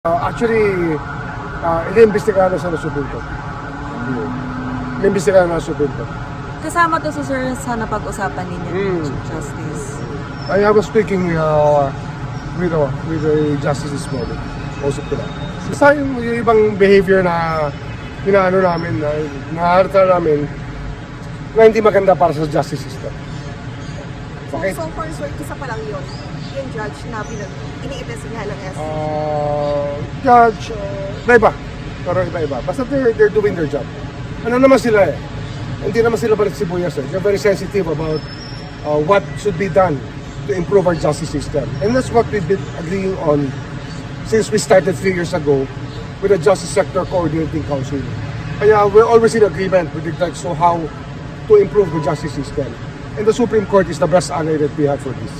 Actually, iniimbestigahan na sa Supreme Court. Iniimbestigahan na sa Supreme Court. Kasama to sa sir sa napag-usapan ninyo, Justice. I was speaking with the justice this morning. Usap ko lang. Sa yung ibang behavior na pinaano namin, na naharta namin, na hindi maganda para sa justice system. Okay. So far, sir, isa pa lang yun. Yung judge na ini-investigahan lang yan. Judge, iba-iba. Pero iba-iba. Basta they're doing their job. Ano naman sila eh? Hindi naman sila balik sibuyas eh. They're very sensitive about what should be done to improve our justice system. And that's what we've been agreeing on since we started 3 years ago with the Justice Sector Coordinating Council. Kaya we're always in agreement with regards to how to improve the justice system. And the Supreme Court is the best ally that we have for this.